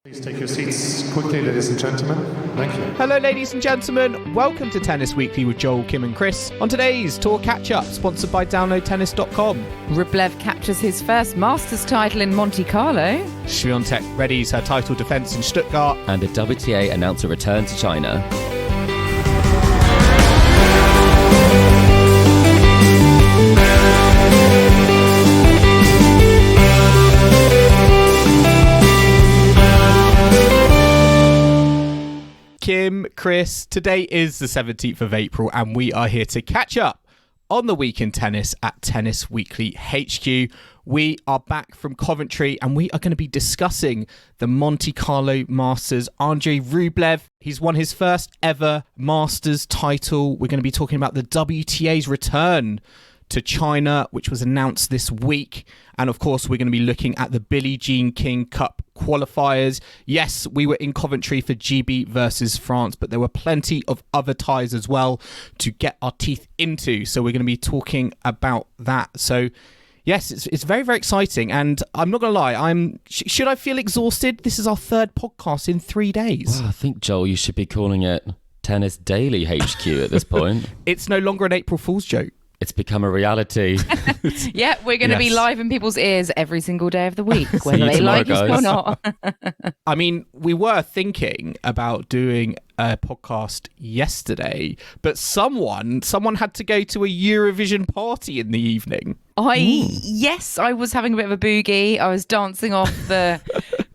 Please take your seats quickly, ladies and gentlemen. Thank you. Hello, ladies and gentlemen. Welcome to Tennis Weekly with Joel, Kim and Chris. On today's Tour Catch-Up, sponsored by DownloadTennis.com. Rublev captures his first Masters title in Monte Carlo. Swiatek readies her title defence in Stuttgart. And the WTA announced a return to China. Kim, Chris, today is the 17th of April and we are here to catch up on the week in tennis at Tennis Weekly HQ. We are back from Coventry and we are going to be discussing the Monte Carlo Masters. Andrey Rublev, he's won his first ever Masters title. We're going to be talking about the WTA's return to China, which was announced this week. And of course, we're going to be looking at the Billie Jean King Cup qualifiers. Yes, we were in Coventry for GB versus France, but there were plenty of other ties as well to get our teeth into. So we're going to be talking about that. So yes, it's very, very exciting. And I'm not going to lie, should I feel exhausted? This is our third podcast in 3 days. Well, I think, Joel, you should be calling it Tennis Daily HQ at this point. It's no longer an April Fool's joke. It's become a reality. Yeah, we're going to be live in people's ears every single day of the week, whether they tomorrow, like us or not. I mean, we were thinking about doing a podcast yesterday, but someone had to go to a Eurovision party in the evening. Yes, I was having a bit of a boogie. I was dancing off the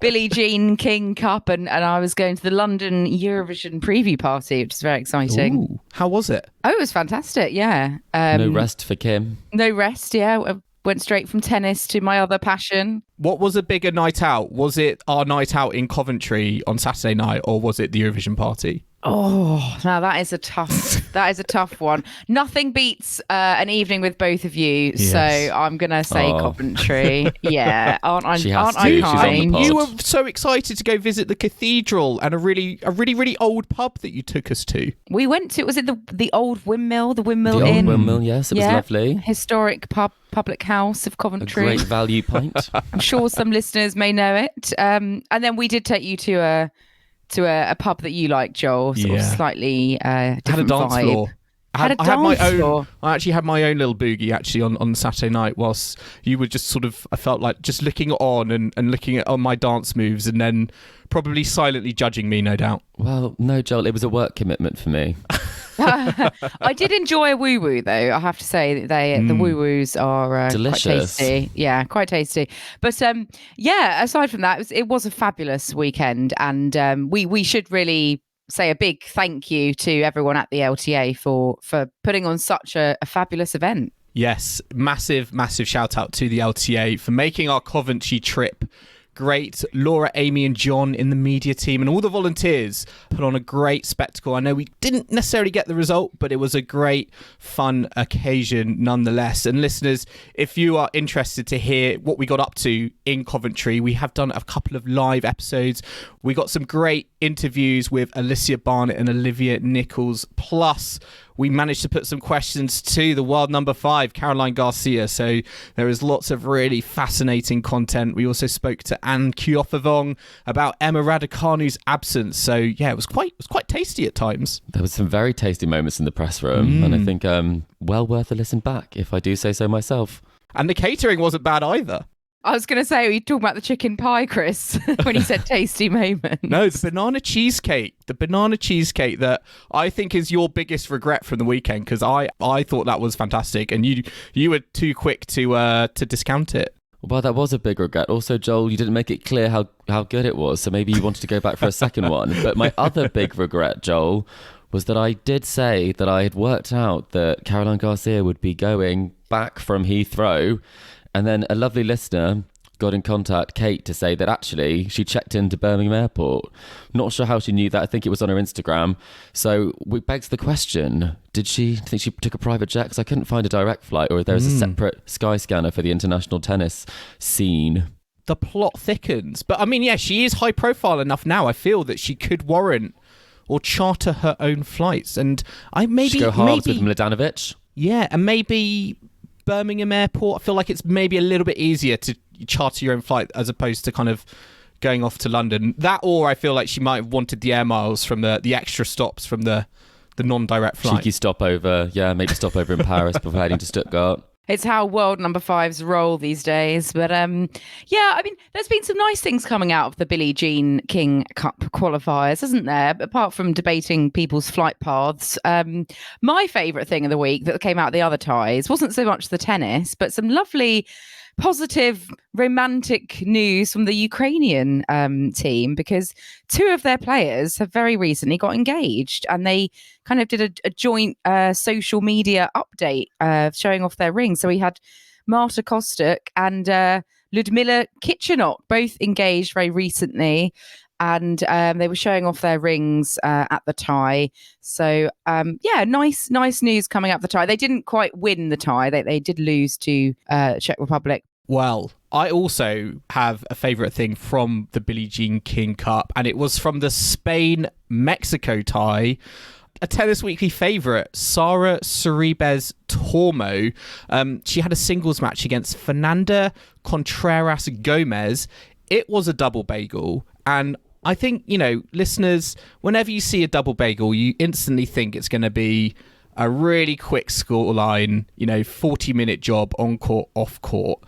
Billie Jean King Cup and I was going to the London Eurovision preview party, which is very exciting. Ooh, how was it? Oh, it was fantastic, yeah. No rest for Kim. No rest, yeah. I went straight from tennis to my other passion. What was a bigger night out? Was it our night out in Coventry on Saturday night or was it the Eurovision party? Oh, now that is a tough one. Nothing beats an evening with both of you. Yes. So I'm going to say Coventry. Yeah. Aren't I kind? You were so excited to go visit the cathedral and a really old pub that you took us to. We went to, was it the old Windmill? The Windmill the Inn? Old Windmill, yes. It was lovely. Historic public house of Coventry. A great value pint. I'm sure some listeners may know it. And then we did take you to a pub that you like, Joel, sort of slightly different had a dance vibe. floor. I actually had my own little boogie actually on Saturday night whilst you were just sort of, I felt like just looking on and looking at my dance moves and then probably silently judging me, no doubt. Well, no, Joel, it was a work commitment for me. I did enjoy a woo-woo though, I have to say. The woo-woos are delicious. Quite tasty. Yeah, quite tasty. But aside from that, it was a fabulous weekend and we should really say a big thank you to everyone at the LTA for putting on such a fabulous event. Yes, massive shout out to the LTA for making our Coventry trip great. Laura, Amy and John in the media team and all the volunteers put on a great spectacle. I know we didn't necessarily get the result, but it was a great, fun occasion nonetheless. And listeners, if you are interested to hear what we got up to in Coventry, we have done a couple of live episodes. We got some great interviews with Alicia Barnett and Olivia Nichols. Plus, we managed to put some questions to the world number 5, Caroline Garcia. So there is lots of really fascinating content. We also spoke to Anne Kyophevong about Emma Raducanu's absence. So yeah, it was quite tasty at times. There was some very tasty moments in the press room, and I think well worth a listen back, if I do say so myself. And the catering wasn't bad either. I was going to say, were you talking about the chicken pie, Chris, when you said tasty moments? No, the banana cheesecake that I think is your biggest regret from the weekend, because I thought that was fantastic and you were too quick to discount it. Well, that was a big regret. Also, Joel, you didn't make it clear how good it was, so maybe you wanted to go back for a second one. But my other big regret, Joel, was that I did say that I had worked out that Caroline Garcia would be going back from Heathrow. And then a lovely listener got in contact, Kate, to say that actually she checked into Birmingham Airport. Not sure how she knew that. I think it was on her Instagram. So it begs the question, did she think she took a private jet? Because I couldn't find a direct flight, or if there was a separate sky scanner for the international tennis scene. The plot thickens. But I mean, yeah, she is high profile enough now. I feel that she could warrant or charter her own flights. And I maybe... Go halves with Mladenovic. Yeah, and maybe... Birmingham Airport, I feel like it's maybe a little bit easier to charter your own flight as opposed to kind of going off to London. That, or I feel like she might have wanted the air miles from the extra stops from the non-direct flight. Cheeky stopover, maybe stopover in Paris before heading to Stuttgart. It's how world number fives roll these days. But I mean, there's been some nice things coming out of the Billie Jean King Cup qualifiers, isn't there? Apart from debating people's flight paths. My favourite thing of the week that came out of the other ties wasn't so much the tennis, but some lovely, positive, romantic news from the Ukrainian team, because two of their players have very recently got engaged, and they kind of did a joint social media update showing off their rings. So we had Marta Kostuk and Ludmila Kitchenok both engaged very recently, and they were showing off their rings at the tie. So nice news coming out the tie. They didn't quite win the tie. They did lose to Czech Republic. Well, I also have a favourite thing from the Billie Jean King Cup, and it was from the Spain-Mexico tie. A Tennis Weekly favourite, Sara Sorribes Tormo. She had a singles match against Fernanda Contreras Gomez. It was a double bagel, and I think, listeners, whenever you see a double bagel, you instantly think it's going to be a really quick scoreline, 40-minute job on court, off court.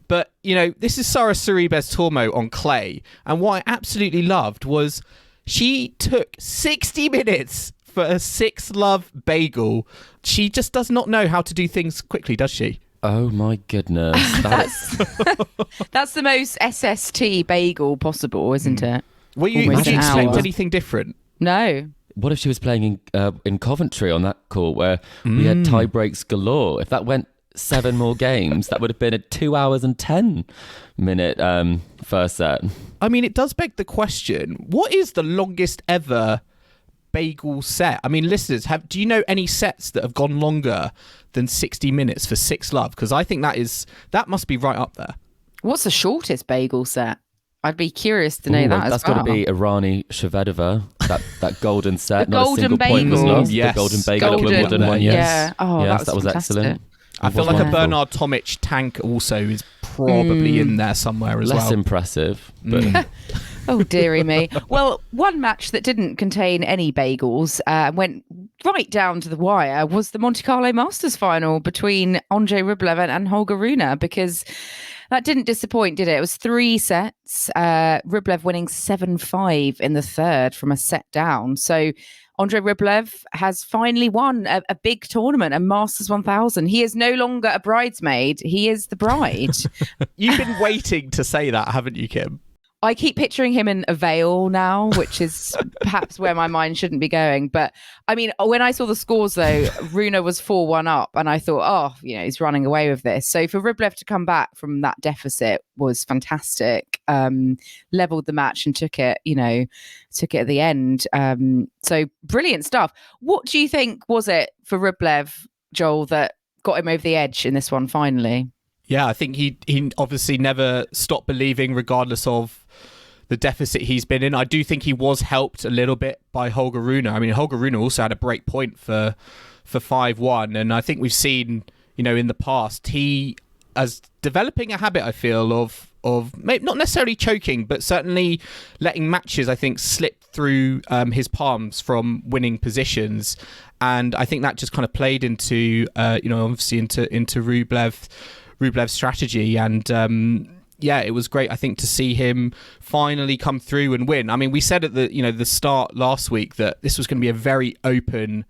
But, this is Sara Sorribes Tormo on clay. And what I absolutely loved was she took 60 minutes for a 6-love bagel. She just does not know how to do things quickly, does she? Oh my goodness. That's the most SST bagel possible, isn't it? Did you expect anything different? No. What if she was playing in Coventry on that court where we had tie breaks galore? If that went 7 more games, that would have been a 2 hours and 10-minute first set. I mean, it does beg the question, what is the longest ever bagel set? I mean, listeners, do you know any sets that have gone longer than 60 minutes for 6-love? Because I think that must be right up there. What's the shortest bagel set? I'd be curious to know that. That's got to be Irani Shvedova, that golden set. The not golden a single bagel. Point was lost. Yes. The golden bagel at Wimbledon one. Yes. Yeah. Oh, yes, that was excellent. I feel like a Bernard Tomic tank also is probably in there somewhere as well. Less impressive, but oh, dearie me. Well, one match that didn't contain any bagels, went right down to the wire, was the Monte Carlo Masters final between Andrey Rublev and Holger Rune, because that didn't disappoint, did it? It was 3 sets, Rublev winning 7-5 in the third from a set down. So Andrey Rublev has finally won a big tournament, a Masters 1000. He is no longer a bridesmaid. He is the bride. You've been waiting to say that, haven't you, Kim? I keep picturing him in a veil now, which is perhaps where my mind shouldn't be going. But I mean, when I saw the scores, though, Rune was 4-1 up, and I thought, he's running away with this. So for Rublev to come back from that deficit was fantastic. Leveled the match and took it at the end. So brilliant stuff. What do you think was it for Rublev, Joel, that got him over the edge in this one finally? Yeah, I think he obviously never stopped believing, regardless of the deficit he's been in. I do think he was helped a little bit by Holger Rune. I mean, Holger Rune also had a break point for 5-1. And I think we've seen, in the past, he as developing a habit, I feel, of maybe not necessarily choking, but certainly letting matches, I think, slip through his palms from winning positions. And I think that just kind of played into, obviously into Rublev's strategy, and it was great, I think, to see him finally come through and win. I mean, we said at the start last week that this was going to be a very open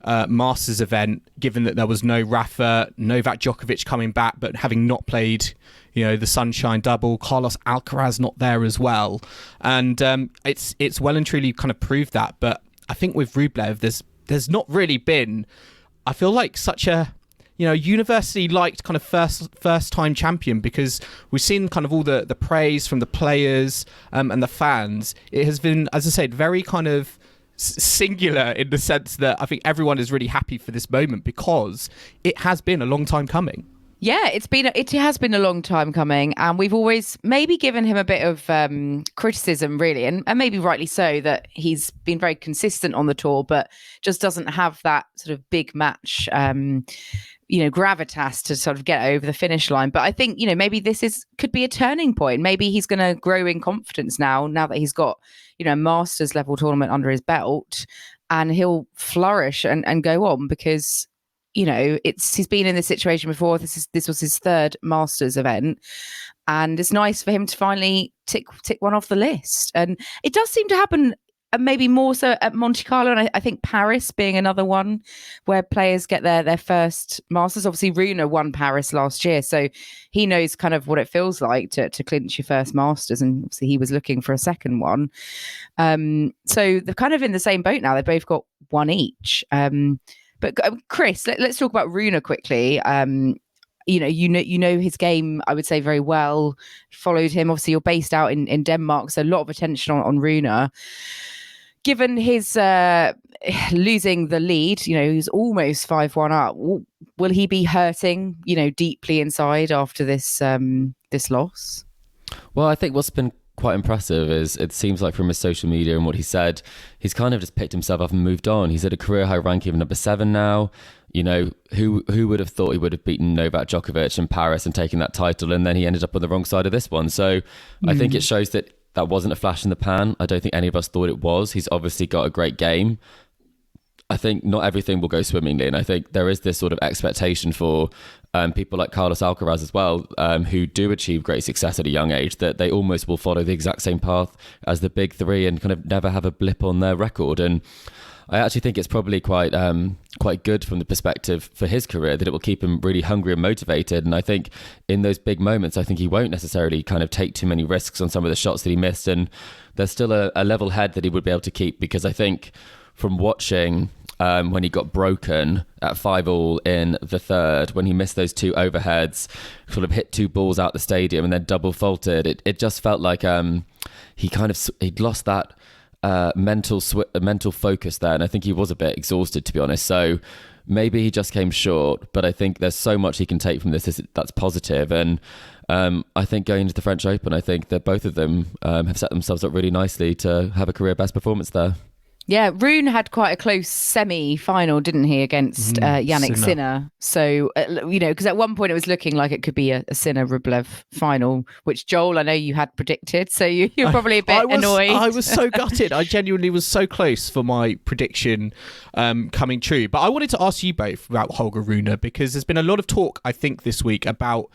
Masters event, given that there was no Rafa, Novak Djokovic coming back, but having not played the Sunshine Double, Carlos Alcaraz not there as well, and it's well and truly kind of proved that. But I think with Rublev, there's not really been, I feel like, such a universally liked kind of first time champion, because we've seen kind of all the praise from the players and the fans. It has been, as I said, very kind of singular in the sense that I think everyone is really happy for this moment, because it has been a long time coming. Yeah, it has been a long time coming, and we've always maybe given him a bit of criticism, really, and maybe rightly so, that he's been very consistent on the tour, but just doesn't have that sort of big match gravitas to sort of get over the finish line. But I think, maybe this could be a turning point. Maybe he's going to grow in confidence now that he's got, a Masters level tournament under his belt, and he'll flourish and go on, because, he's been in this situation before. This was his third Masters event, and it's nice for him to finally tick one off the list. And it does seem to happen maybe more so at Monte Carlo, and I think Paris being another one where players get their first Masters. Obviously, Rune won Paris last year, so he knows kind of what it feels like to clinch your first Masters, and obviously he was looking for a second one. So they're kind of in the same boat now. They both got one each. But Chris, let's talk about Rune quickly. You know his game, I would say, very well. Followed him. Obviously, you're based out in Denmark, so a lot of attention on Rune. Given his losing the lead, he's almost 5-1 up. Will he be hurting, deeply inside after this loss? Well, I think what's been quite impressive is it seems like from his social media and what he said, he's kind of just picked himself up and moved on. He's at a career high ranking of number 7 now. Who would have thought he would have beaten Novak Djokovic in Paris and taken that title, and then he ended up on the wrong side of this one. So I think it shows that wasn't a flash in the pan. I don't think any of us thought it was. He's obviously got a great game. I think not everything will go swimmingly, and I think there is this sort of expectation for people like Carlos Alcaraz as well, who do achieve great success at a young age, that they almost will follow the exact same path as the big three and kind of never have a blip on their record. And I actually think it's probably quite good from the perspective for his career, that it will keep him really hungry and motivated. And I think in those big moments, I think he won't necessarily kind of take too many risks on some of the shots that he missed. And there's still a level head that he would be able to keep, because I think from watching when he got broken at 5-all in the third, when he missed those 2 overheads, sort of hit 2 balls out the stadium and then double faulted, it just felt like he'd lost that mental focus there, and I think he was a bit exhausted, to be honest. So maybe he just came short, but I think there's so much he can take from this that's positive. And I think going into the French Open, I think that both of them have set themselves up really nicely to have a career best performance there. Yeah, Rune had quite a close semi-final, didn't he, against Yannick Sinner? So, because at one point it was looking like it could be a Sinner-Rublev final, which, Joel, I know you had predicted, so you're probably a bit annoyed. I was so gutted. I genuinely was so close for my prediction coming true. But I wanted to ask you both about Holger Rune, because there's been a lot of talk, I think, this week about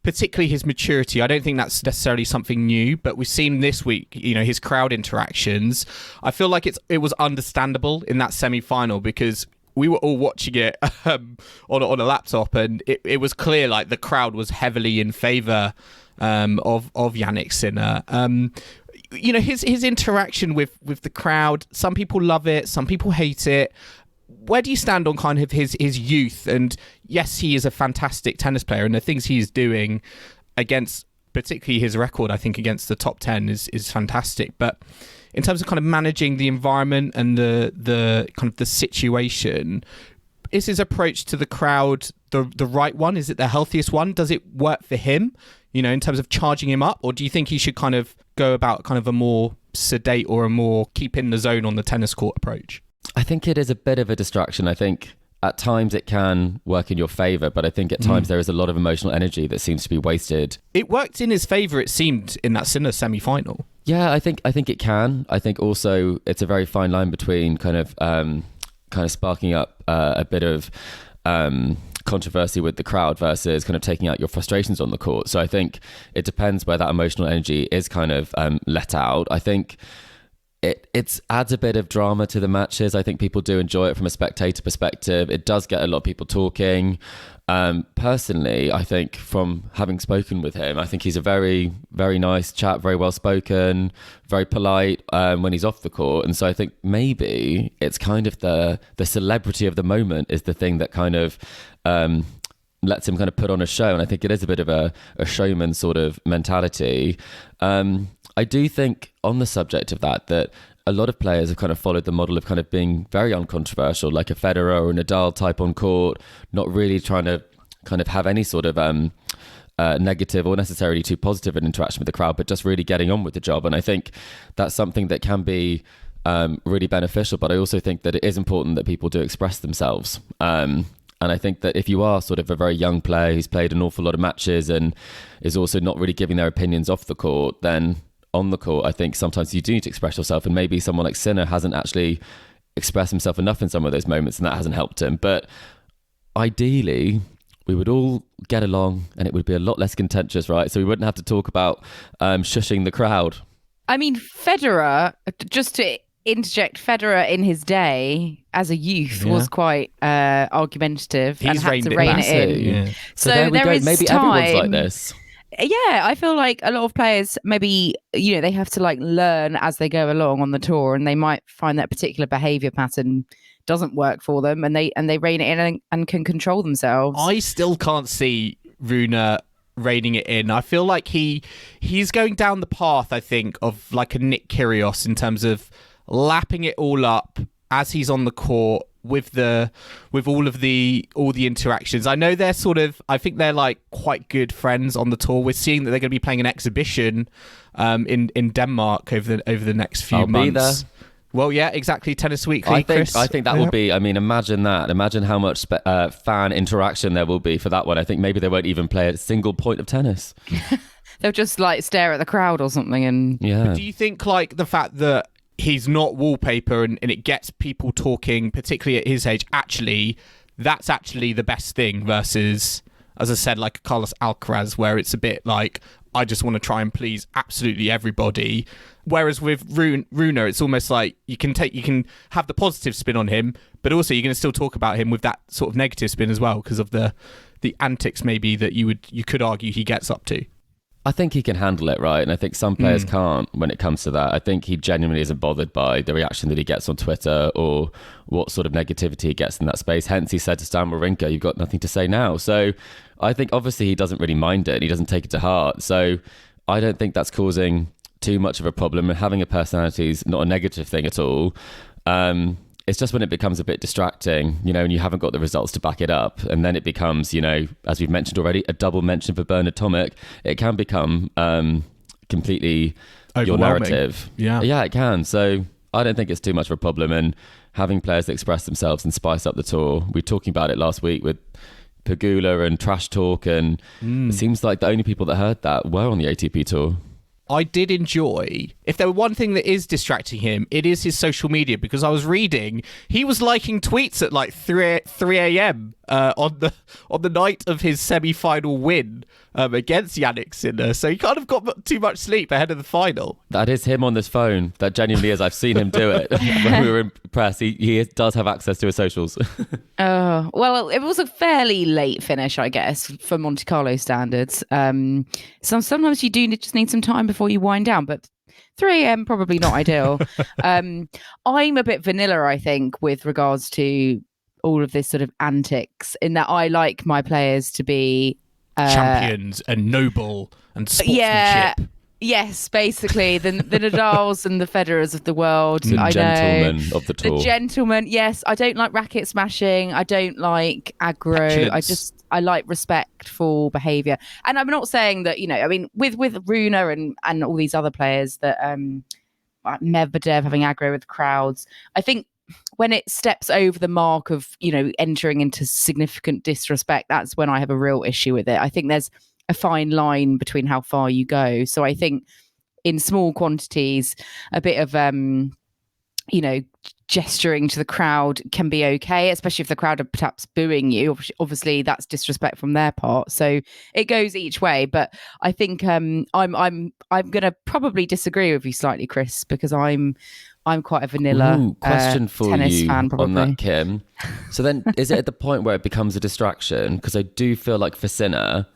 particularly his maturity. I don't think that's necessarily something new, but we've seen this week, his crowd interactions. I feel like it was understandable in that semi-final, because we were all watching it on a laptop, and it was clear like the crowd was heavily in favour of Yannick Sinner. His interaction with the crowd, some people love it, some people hate it. Where do you stand on kind of his youth? And yes, he is a fantastic tennis player, and the things he's doing against, particularly his record, I think, against the top 10 is fantastic. But in terms of kind of managing the environment and the kind of the situation, is his approach to the crowd the right one? Is it the healthiest one? Does it work for him, in terms of charging him up? Or do you think he should kind of go about kind of a more sedate or a more keep in the zone on the tennis court approach? I think it is a bit of a distraction. I think at times it can work in your favour, but I think at times there is a lot of emotional energy that seems to be wasted. It worked in his favour, it seemed, in that Sinner semi-final. Yeah, I think it can. I think also it's a very fine line between kind of sparking up a bit of controversy with the crowd versus kind of taking out your frustrations on the court. So I think it depends where that emotional energy is kind of let out. I think it adds a bit of drama to the matches. I think people do enjoy it from a spectator perspective. It does get a lot of people talking. Personally, I think from having spoken with him, I think he's a very, very nice chap, very well spoken, very polite when he's off the court. And so I think maybe it's kind of the celebrity of the moment is the thing that kind of lets him kind of put on a show. And I think it is a bit of a showman sort of mentality. I do think on the subject of that a lot of players have kind of followed the model of kind of being very uncontroversial, like a Federer or a Nadal type on court, not really trying to kind of have any sort of negative or necessarily too positive an interaction with the crowd, but just really getting on with the job. And I think that's something that can be really beneficial. But I also think that it is important that people do express themselves. And I think that if you are sort of a very young player who's played an awful lot of matches and is also not really giving their opinions off the court, then on the court, I think sometimes you do need to express yourself. And maybe someone like Sinner hasn't actually expressed himself enough in some of those moments, and that hasn't helped him. But ideally, we would all get along and it would be a lot less contentious, right? So we wouldn't have to talk about shushing the crowd. I mean, Federer, just to interject, Federer in his day as a youth was quite argumentative and had to rein it in. Yeah. So there is maybe time. everyone's like this. Yeah, I feel like a lot of players maybe, they have to like learn as they go along on the tour, and they might find that particular behavior pattern doesn't work for them, and they rein it in and can control themselves. I still can't see Rune reining it in. I feel like he's going down the path, I think, of like a Nick Kyrgios in terms of lapping it all up as he's on the court with all the interactions. I know I think they're like quite good friends on the tour. We're seeing that they're going to be playing an exhibition in Denmark over the next few months. Be there. Well, yeah, exactly. Tennis Weekly, Chris. I think that will be, I mean, imagine that. Imagine how much fan interaction there will be for that one. I think maybe they won't even play a single point of tennis. They'll just like stare at the crowd or something. And But do you think like the fact that he's not wallpaper and it gets people talking, particularly at his age, that's actually the best thing versus, as I said, like Carlos Alcaraz, where it's a bit like, I just want to try and please absolutely everybody. Whereas with Rune, it's almost like you can have the positive spin on him, but also you're going to still talk about him with that sort of negative spin as well because of the antics maybe that you could argue he gets up to. I think he can handle it, right? And I think some players can't when it comes to that. I think he genuinely isn't bothered by the reaction that he gets on Twitter or what sort of negativity he gets in that space. Hence, he said to Stan Wawrinka, you've got nothing to say now. So I think obviously he doesn't really mind it. He doesn't take it to heart. So I don't think that's causing too much of a problem. And having a personality is not a negative thing at all. It's just when it becomes a bit distracting, and you haven't got the results to back it up. And then it becomes, as we've mentioned already, a double mention for Bernard Tomic. It can become completely your narrative. Yeah, it can. So I don't think it's too much of a problem. And having players that express themselves and spice up the tour. We were talking about it last week with Pegula and Trash Talk. And it seems like the only people that heard that were on the ATP tour. I did enjoy, if there were one thing that is distracting him, it is his social media, because I was reading, he was liking tweets at like 3 a.m. On the night of his semi-final win against Yannick Sinner. So he kind of got too much sleep ahead of the final. That is him on this phone. That genuinely is. I've seen him do it. When we were in press, he does have access to his socials. Well, it was a fairly late finish, I guess, for Monte Carlo standards. So sometimes you just need some time before you wind down, but 3 a.m. probably not ideal. I'm a bit vanilla, I think, with regards to all of this sort of antics, in that I like my players to be champions and noble and sportsmanship. Yes, basically the Nadals and the Federers of the world. The gentlemen of the tour. The gentlemen, yes. I don't like racket smashing. I don't like aggro. Petulance. I like respectful behaviour. And I'm not saying that, with Rune and all these other players that Medvedev having aggro with crowds, I think when it steps over the mark of, entering into significant disrespect, that's when I have a real issue with it. I think there's a fine line between how far you go. So I think in small quantities, a bit of, gesturing to the crowd can be okay, especially if the crowd are perhaps booing you. Obviously, that's disrespect from their part. So it goes each way. But I think I'm going to probably disagree with you slightly, Chris, because I'm quite a vanilla question for tennis you fan, on that, Kim. So then, is it at the point where it becomes a distraction? Because I do feel like for Sinner,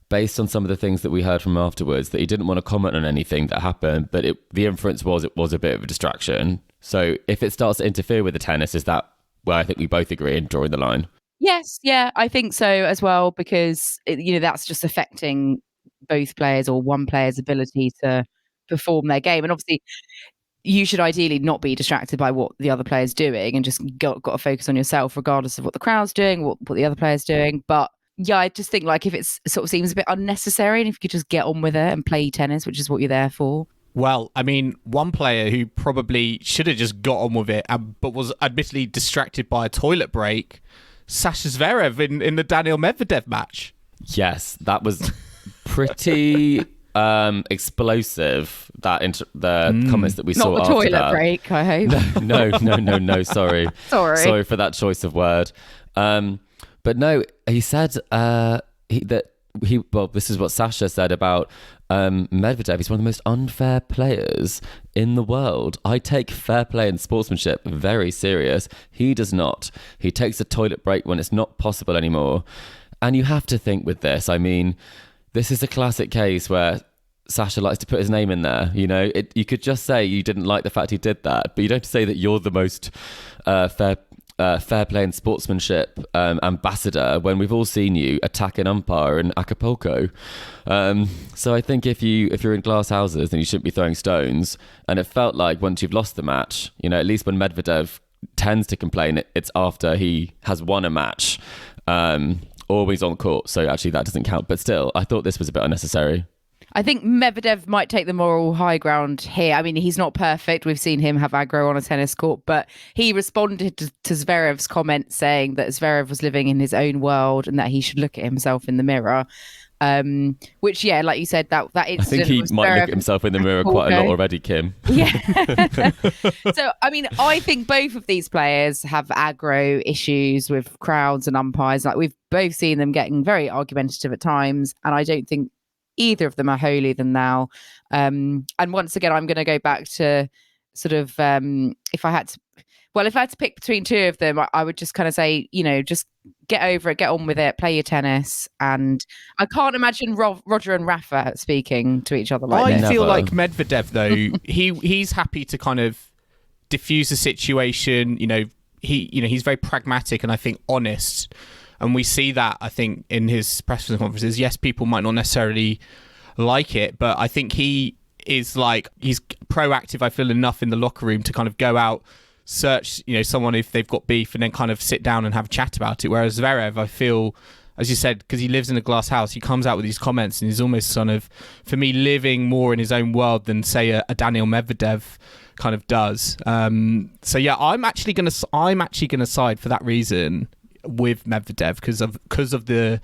based on some of the things that we heard from him afterwards, that he didn't want to comment on anything that happened, but the inference was it was a bit of a distraction. So if it starts to interfere with the tennis, is that where I think we both agree in drawing the line? Yes, yeah, I think so as well, because that's just affecting both players or one player's ability to perform their game. And obviously, you should ideally not be distracted by what the other player's doing and just got to focus on yourself, regardless of what the crowd's doing, what the other player's doing. But yeah, I just think like if it sort of seems a bit unnecessary, and if you could just get on with it and play tennis, which is what you're there for. Well, I mean, one player who probably should have just got on with it, but was admittedly distracted by a toilet break, Sasha Zverev in the Daniil Medvedev match. Yes, that was pretty explosive. The comments that we saw Not the after toilet that. break, I hope. No. Sorry. Sorry for that choice of word. But no, he said this is what Sasha said about Medvedev. He's one of the most unfair players in the world. I take fair play and sportsmanship very serious. He does not. He takes a toilet break when it's not possible anymore. And you have to think with this, I mean, this is a classic case where Sasha likes to put his name in there. You know, you could just say you didn't like the fact he did that, but you don't have to say that you're the most fair play and sportsmanship ambassador when we've all seen you attack an umpire in Acapulco. So I think if you're in glass houses, then you shouldn't be throwing stones. And it felt like once you've lost the match, you know, at least when Medvedev tends to complain, it's after he has won a match or when he's on court. So actually that doesn't count. But still, I thought this was a bit unnecessary. I think Medvedev might take the moral high ground here. I mean, he's not perfect. We've seen him have aggro on a tennis court, but he responded to Zverev's comment saying that Zverev was living in his own world and that he should look at himself in the mirror. Which, yeah, like you said, that incident. I think he might look at himself in the mirror quite a lot already, Kim. Yeah. So, I mean, I think both of these players have aggro issues with crowds and umpires. Like, we've both seen them getting very argumentative at times, and I don't think either of them are holier than thou. And once again, I'm going to go back to sort of if I had to pick between two of them, I would just kind of say, you know, just get over it, get on with it, play your tennis. And I can't imagine Roger and Rafa speaking to each other like this. I feel like Medvedev, though, he's happy to kind of diffuse the situation. You know, he's very pragmatic and I think honest. And we see that, I think, in his press conferences. Yes, people might not necessarily like it, but I think he's proactive, I feel, enough in the locker room to kind of go out, search, you know, someone if they've got beef and then kind of sit down and have a chat about it. Whereas Zverev, I feel, as you said, because he lives in a glass house, he comes out with these comments and he's almost sort of, for me, living more in his own world than, say, a Daniil Medvedev kind of does. So yeah, I'm actually gonna side for that reason with Medvedev because of the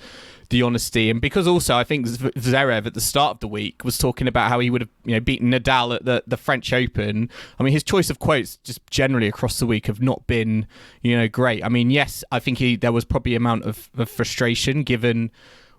honesty, and because also I think Zverev at the start of the week was talking about how he would have, you know, beaten Nadal at the French Open. I mean, his choice of quotes just generally across the week have not been, you know, great. I mean, yes, I think there was probably an amount of frustration given,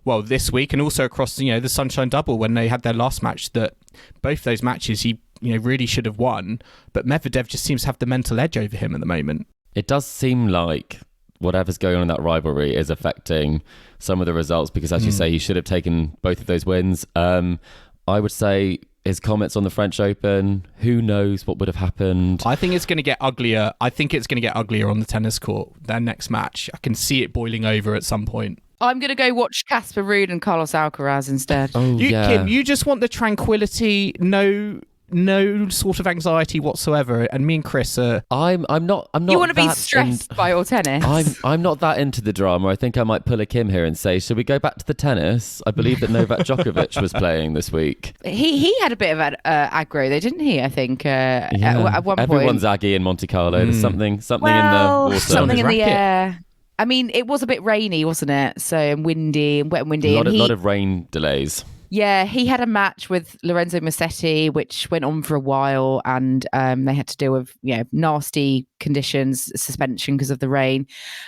well, this week and also across, you know, the Sunshine Double when they had their last match, that both those matches he, you know, really should have won, but Medvedev just seems to have the mental edge over him at the moment. It does seem like whatever's going on in that rivalry is affecting some of the results because, as you say, he should have taken both of those wins. I would say his comments on the French Open, who knows what would have happened. I think it's going to get uglier. I think it's going to get uglier on the tennis court. Their next match, I can see it boiling over at some point. I'm going to go watch Casper Ruud and Carlos Alcaraz instead. Kim, you just want the tranquility, no sort of anxiety whatsoever, and me and Chris are... I'm not. You want to be stressed by your tennis? I'm not that into the drama. I think I might pull a Kim here and say, should we go back to the tennis? I believe that Novak Djokovic was playing this week. He had a bit of aggro though, didn't he? I think at one point. Everyone's aggy in Monte Carlo. There's something in the water. Something in the air. I mean, it was a bit rainy, wasn't it? So and windy and wet and windy. A lot of rain delays. Yeah, he had a match with Lorenzo Musetti, which went on for a while, and they had to deal with, you know, nasty conditions, suspension because of the rain.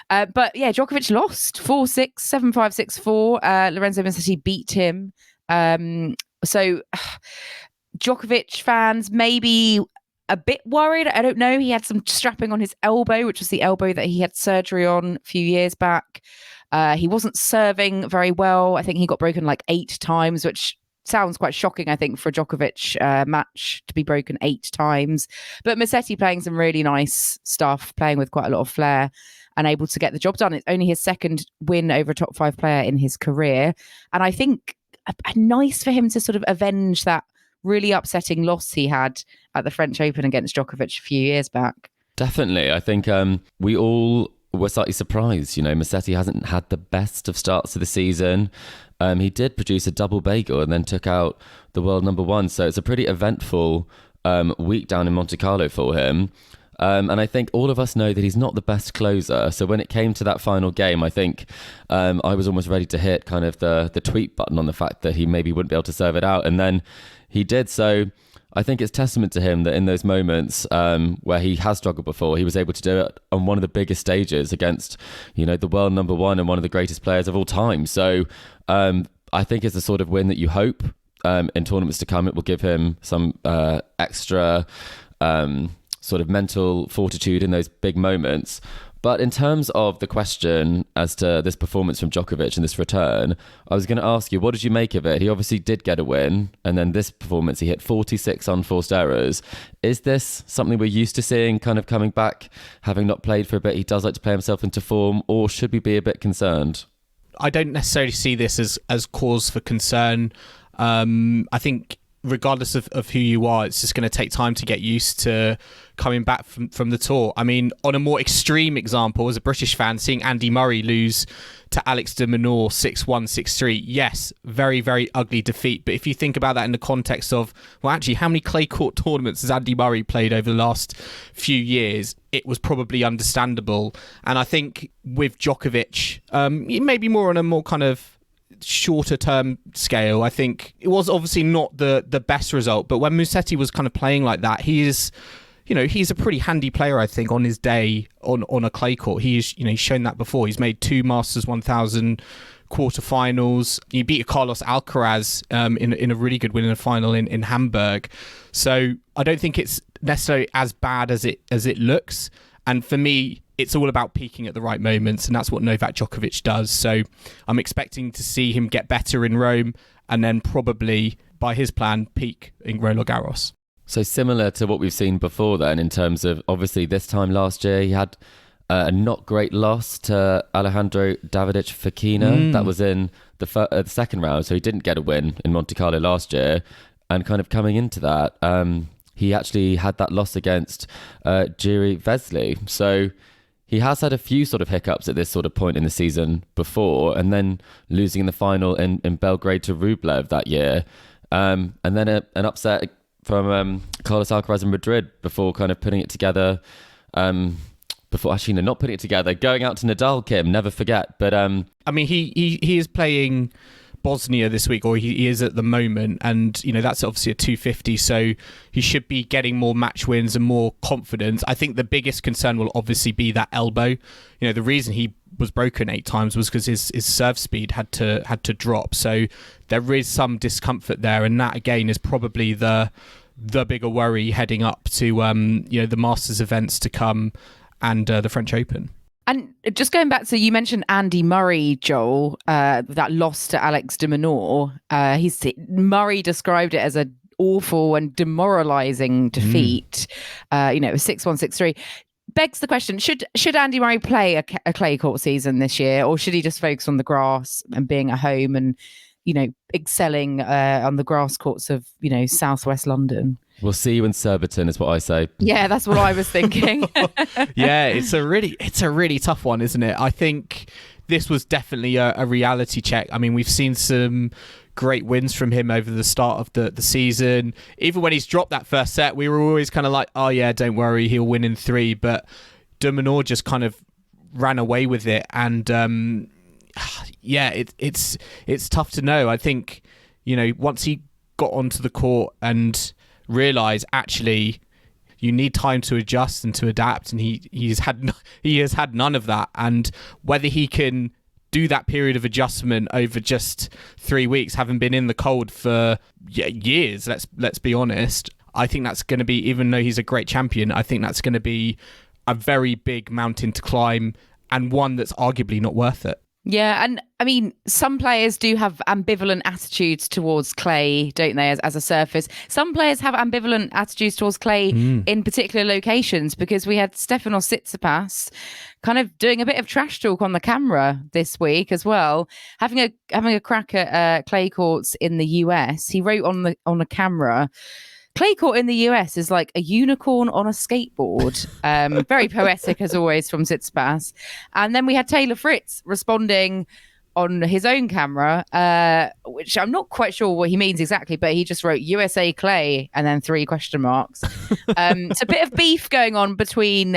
But yeah, Djokovic lost 4-6, 7-5, 6-4. Lorenzo Musetti beat him. So Djokovic fans maybe a bit worried. I don't know. He had some strapping on his elbow, which was the elbow that he had surgery on a few years back. He wasn't serving very well. I think he got broken like 8 times, which sounds quite shocking, I think, for a Djokovic match to be broken 8 times. But Musetti playing some really nice stuff, playing with quite a lot of flair and able to get the job done. It's only his second win over a top 5 player in his career. And I think nice for him to sort of avenge that really upsetting loss he had at the French Open against Djokovic a few years back. Definitely. I think we all were slightly surprised. You know, Musetti hasn't had the best of starts to the season. He did produce a double bagel and then took out the world number 1. So it's a pretty eventful week down in Monte Carlo for him. And I think all of us know that he's not the best closer. So when it came to that final game, I think I was almost ready to hit kind of the tweet button on the fact that he maybe wouldn't be able to serve it out. And then he did. So I think it's testament to him that in those moments where he has struggled before, he was able to do it on one of the biggest stages against, the world number one and one of the greatest players of all time. So I think it's the sort of win that you hope in tournaments to come. It will give him some extra sort of mental fortitude in those big moments. But in terms of the question as to this performance from Djokovic and this return, I was going to ask you, what did you make of it? He obviously did get a win, and then this performance, he hit 46 unforced errors. Is this something we're used to seeing kind of coming back, having not played for a bit? He does like to play himself into form, or should we be a bit concerned? I don't necessarily see this as cause for concern. I think regardless of who you are, it's just going to take time to get used to coming back from the tour. I mean, on a more extreme example, as a British fan, seeing Andy Murray lose to Alex de Minaur 6-1, 6-3, yes, very, very ugly defeat. But if you think about that in the context of, well, actually, how many clay court tournaments has Andy Murray played over the last few years? It was probably understandable. And I think with Djokovic, maybe more on a more kind of shorter term scale, I think it was obviously not the best result, but when Musetti was kind of playing like that, he's a pretty handy player, I think, on his day on a clay court. He's shown that before. He's made 2 Masters 1000 quarterfinals. He beat Carlos Alcaraz in a really good win in a final in Hamburg. So I don't think it's necessarily as bad as it looks. And for me, it's all about peaking at the right moments, and that's what Novak Djokovic does. So I'm expecting to see him get better in Rome, and then probably, by his plan, peak in Roland Garros. So similar to what we've seen before then, in terms of, obviously this time last year, he had a not great loss to Alejandro Davidovich Fokina. That was in the second round, so he didn't get a win in Monte Carlo last year. And kind of coming into that, he actually had that loss against Jiří Veselý. So he has had a few sort of hiccups at this sort of point in the season before, and then losing in the final in Belgrade to Rublev that year. And then an upset from Carlos Alcaraz in Madrid before kind of putting it together. Not putting it together, going out to Nadal, Kim, never forget. But I mean, he is playing Bosnia this week, or he is at the moment, and that's obviously a 250, so he should be getting more match wins and more confidence. I think the biggest concern will obviously be that elbow. The reason he was broken 8 times was because his serve speed had to drop, so there is some discomfort there, and that again is probably the bigger worry heading up to the Masters events to come and the French Open. And just going back to, you mentioned Andy Murray, Joel, that loss to Alex de Minaur. Murray described it as an awful and demoralising defeat. 6-1, 6-3. Begs the question, should Andy Murray play a clay court season this year, or should he just focus on the grass and being at home and, excelling on the grass courts of, southwest London? We'll see you in Surbiton, is what I say. Yeah, that's what I was thinking. Yeah, it's a really tough one, isn't it? I think this was definitely a reality check. I mean, we've seen some great wins from him over the start of the season. Even when he's dropped that first set, we were always kind of like, oh yeah, don't worry, he'll win in 3. But de Minaur just kind of ran away with it. And it's tough to know. I think, once he got onto the court and realize actually you need time to adjust and to adapt, and he has had none of that, and whether he can do that period of adjustment over just 3 weeks, having been in the cold for years, let's be honest, I think that's going to be, even though he's a great champion, I think that's going to be a very big mountain to climb, and one that's arguably not worth it. Yeah, and I mean, some players do have ambivalent attitudes towards clay, don't they, as a surface? Some players have ambivalent attitudes towards clay in particular locations, because we had Stefanos Tsitsipas kind of doing a bit of trash talk on the camera this week as well, having a crack at clay courts in the US. He wrote on the camera, clay court in the US is like a unicorn on a skateboard. Very poetic as always from Tsitsipas. And then we had Taylor Fritz responding, on his own camera, which I'm not quite sure what he means exactly, but he just wrote USA Clay and then 3 question marks. It's a bit of beef going on between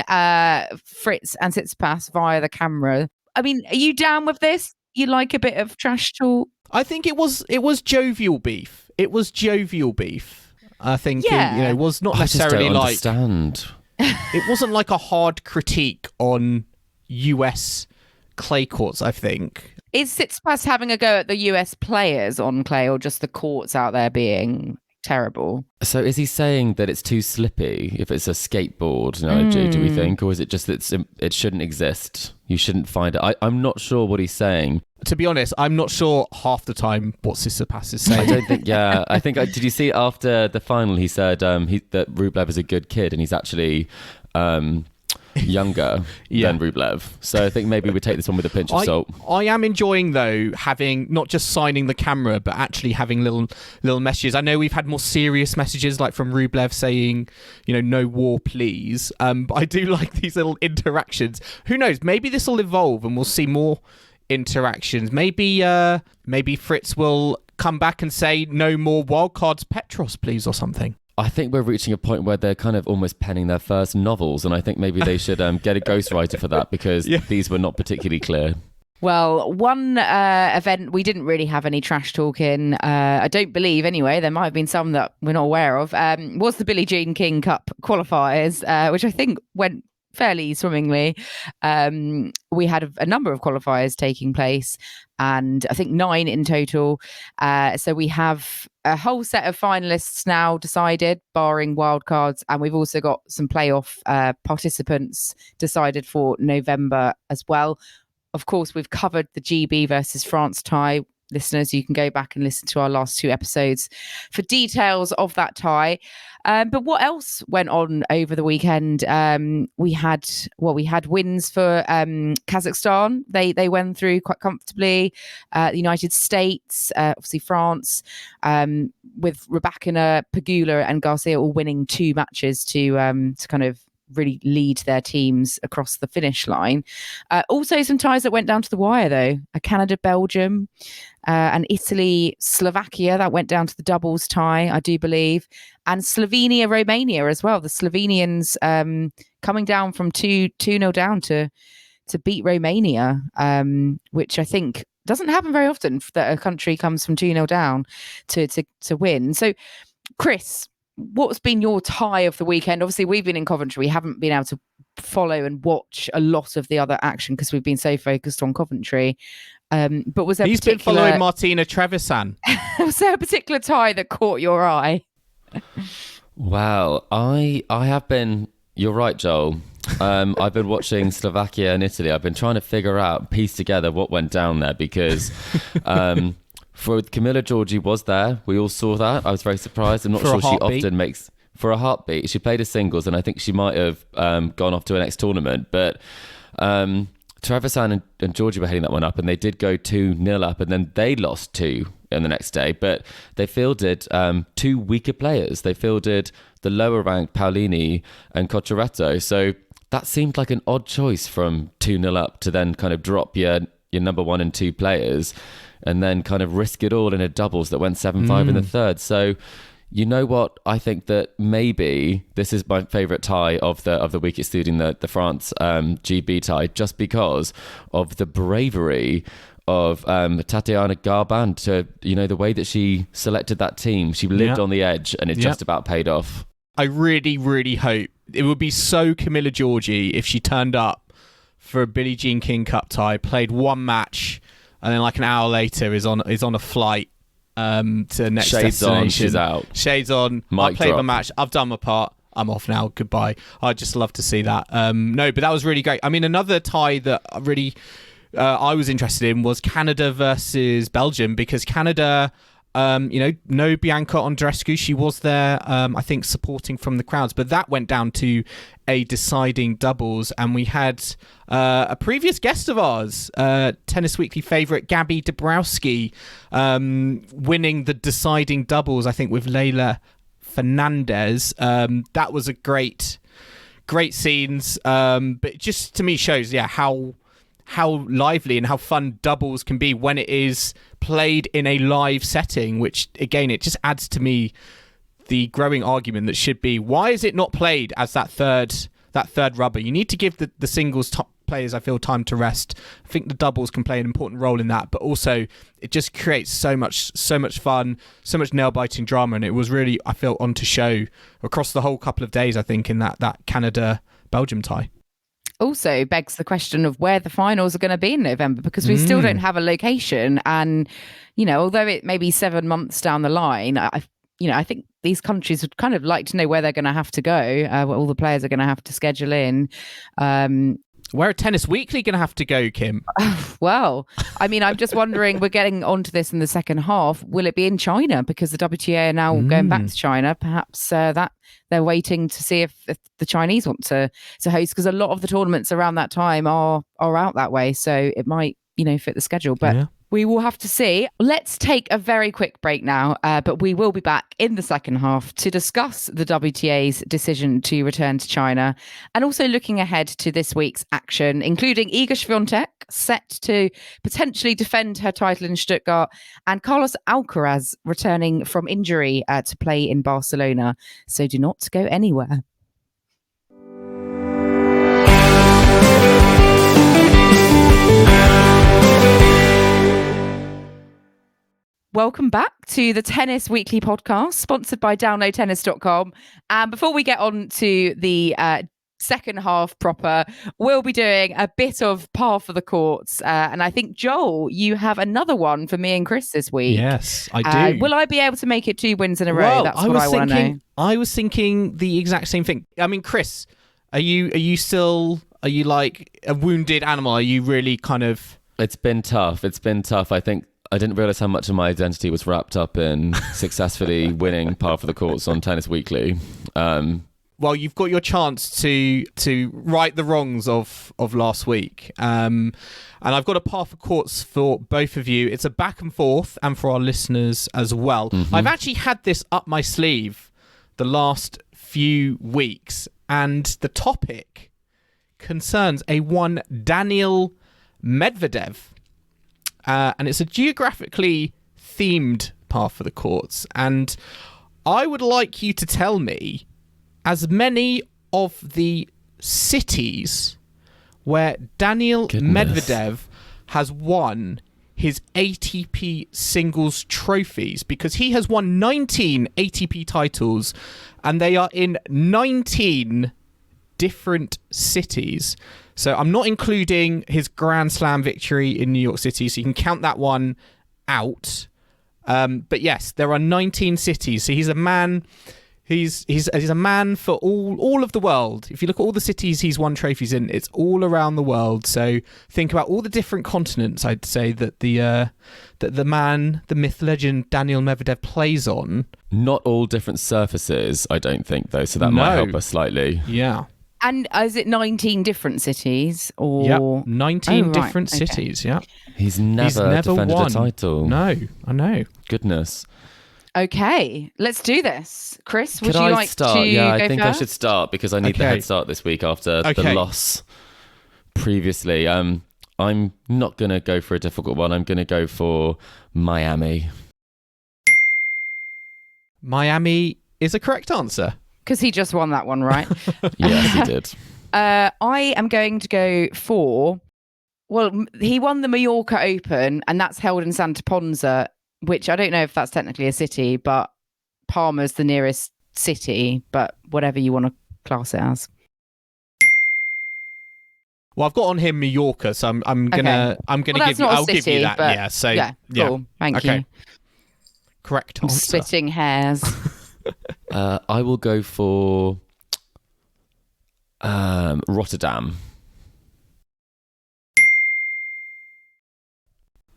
Fritz and Tsitsipas via the camera. I mean, are you down with this? You like a bit of trash talk? I think it was jovial beef. It was jovial beef. I think it was not necessarily I just don't understand. It wasn't like a hard critique on US clay courts, I think. Is Tsitsipas having a go at the US players on clay, or just the courts out there being terrible? So is he saying that it's too slippy if it's a skateboard analogy, do we think? Or is it just that it shouldn't exist? You shouldn't find it. I'm not sure what he's saying. To be honest, I'm not sure half the time what Tsitsipas is saying. I don't think, I think, did you see after the final, he said that Rublev is a good kid and he's actually younger than Rublev. So I think maybe we take this one with a pinch of salt. I am enjoying, though, having not just signing the camera, but actually having little messages. I know we've had more serious messages, like from Rublev saying, no war, please. But I do like these little interactions. Who knows? Maybe this will evolve and we'll see more interactions. Maybe Fritz will come back and say, no more wildcards Petros, please, or something. I think we're reaching a point where they're kind of almost penning their first novels, and I think maybe they should get a ghostwriter for that, because these were not particularly clear. Well, one event we didn't really have any trash talk in, I don't believe anyway, there might have been some that we're not aware of, was the Billie Jean King Cup qualifiers, which I think went fairly swimmingly. We had a number of qualifiers taking place, and I think 9 in total. So we have a whole set of finalists now decided, barring wildcards, and we've also got some playoff participants decided for November as well. Of course, we've covered the GB versus France tie. Listeners, you can go back and listen to our last 2 episodes for details of that tie. But what else went on over the weekend? We had wins for Kazakhstan. They went through quite comfortably. The United States, obviously France, with Rybakina, Pegula, and Garcia all winning 2 matches to kind of really lead their teams across the finish line. Also some ties that went down to the wire, though. Canada, Belgium, and Italy, Slovakia, that went down to the doubles tie, I do believe. And Slovenia, Romania as well. The Slovenians coming down from 2-0 down to beat Romania, which I think doesn't happen very often, that a country comes from 2-0 down to win. So, Chris, what's been your tie of the weekend? Obviously, we've been in Coventry. We haven't been able to follow and watch a lot of the other action because we've been so focused on Coventry. But was there He's been following Martina Trevisan. Was there a particular tie that caught your eye? Well, I have been. You're right, Joel. I've been watching Slovakia and Italy. I've been trying to piece together what went down there, because for Camilla Giorgi was there. We all saw that. I was very surprised. I'm not sure she often makes for a heartbeat. She played a singles, and I think she might have gone off to a next tournament. But Trevisan and Giorgi were heading that one up, and they did go 2-0 up, and then they lost 2 in the next day. But they fielded 2 weaker players. They fielded the lower ranked Paolini and Cocciaretto. So that seemed like an odd choice from 2-0 up to then kind of drop your number 1 and 2 players, and then kind of risk it all in a doubles that went 7-5 in the third. So, you know what? I think that maybe this is my favourite tie of the week, excluding the France GB tie, just because of the bravery of Tatiana Garban to, the way that she selected that team. She lived on the edge, and it just about paid off. I really, really hope it would be so Camilla Giorgi if she turned up for a Billie Jean King Cup tie, played 1 match, and then like an hour later is on a flight to the next Shades destination. on, she's out. Shades on. I played my match. I've done my part. I'm off now. Goodbye. I'd just love to see that. No, but that was really great. I mean, another tie that really I was interested in was Canada versus Belgium, because Canada, no Bianca Andreescu. She was there, I think, supporting from the crowds, but that went down to a deciding doubles, and we had a previous guest of ours, Tennis Weekly favourite Gabby Dabrowski, winning the deciding doubles, I think, with Leila Fernandez. That was a great scenes, but it just to me shows, how lively and how fun doubles can be when it is played in a live setting, which again, it just adds to me the growing argument that should be, why is it not played as that third rubber? You need to give the singles top players, I feel, time to rest. I think the doubles can play an important role in that, but also it just creates so much fun, so much nail-biting drama, and it was really, I feel, on to show across the whole couple of days, I think, in that Canada-Belgium tie. Also begs the question of where the finals are going to be in November, because we still don't have a location, and although it may be 7 months down the line, I think these countries would kind of like to know where they're going to have to go, where all the players are going to have to schedule in. Where are Tennis Weekly going to have to go, Kim? Well, I mean, I'm just wondering, we're getting onto this in the second half. Will it be in China? Because the WTA are now going back to China. Perhaps that they're waiting to see if the Chinese want to host, because a lot of the tournaments around that time are out that way. So it might, fit the schedule. But we will have to see. Let's take a very quick break now, but we will be back in the second half to discuss the WTA's decision to return to China, and also looking ahead to this week's action, including Iga Swiatek set to potentially defend her title in Stuttgart, and Carlos Alcaraz returning from injury to play in Barcelona. So do not go anywhere. Welcome back to the Tennis Weekly podcast, sponsored by downloadtennis.com. And before we get on to the second half proper, we'll be doing a bit of par for the courts. And I think, Joel, you have another one for me and Chris this week. Yes, I do. Will I be able to make it 2 wins in a row? That's what I want to know. I was thinking the exact same thing. I mean, Chris, are you like a wounded animal? Are you really kind of... It's been tough. I think I didn't realize how much of my identity was wrapped up in successfully winning par for the courts on Tennis Weekly. Well, you've got your chance to right the wrongs of last week. And I've got a par for courts for both of you. It's a back and forth, and for our listeners as well. I've actually had this up my sleeve the last few weeks, and the topic concerns one Daniil Medvedev. And it's a geographically themed par for the courts. And I would like you to tell me as many of the cities where Daniil Medvedev has won his ATP singles trophies, because he has won 19 ATP titles, and they are in 19 different cities. So I'm not including his Grand Slam victory in New York City, so you can count that one out. But yes, there are 19 cities. So he's a man. He's a man for all of the world. If you look at all the cities he's won trophies in, it's all around the world. So think about all the different continents, I'd say, that the man, the myth, legend Daniil Medvedev plays on. Not all different surfaces, I don't think, though. So that might help us slightly. Yeah. And is it 19 different cities? Or... Yeah, 19 different cities, yeah. He's never defended won a title. No, I know. Goodness. Okay, let's do this. Chris, would Could you I like start? to Yeah, I go think first? I should start because I need the head start this week after the loss previously. I'm not going to go for a difficult one. I'm going to go for Miami. Miami is a correct answer. Because he just won that one, right? Yes, he did. I am going to go for... Well, he won the Mallorca Open, and that's held in Santa Ponsa, which I don't know if that's technically a city, but Palma's the nearest city, but whatever you want to class it as. Well, I've got on here Mallorca, so I'm gonna give you. I'll give you that. Yeah. So yeah. Cool. Thank you. Correct answer. Splitting hairs. I will go for Rotterdam.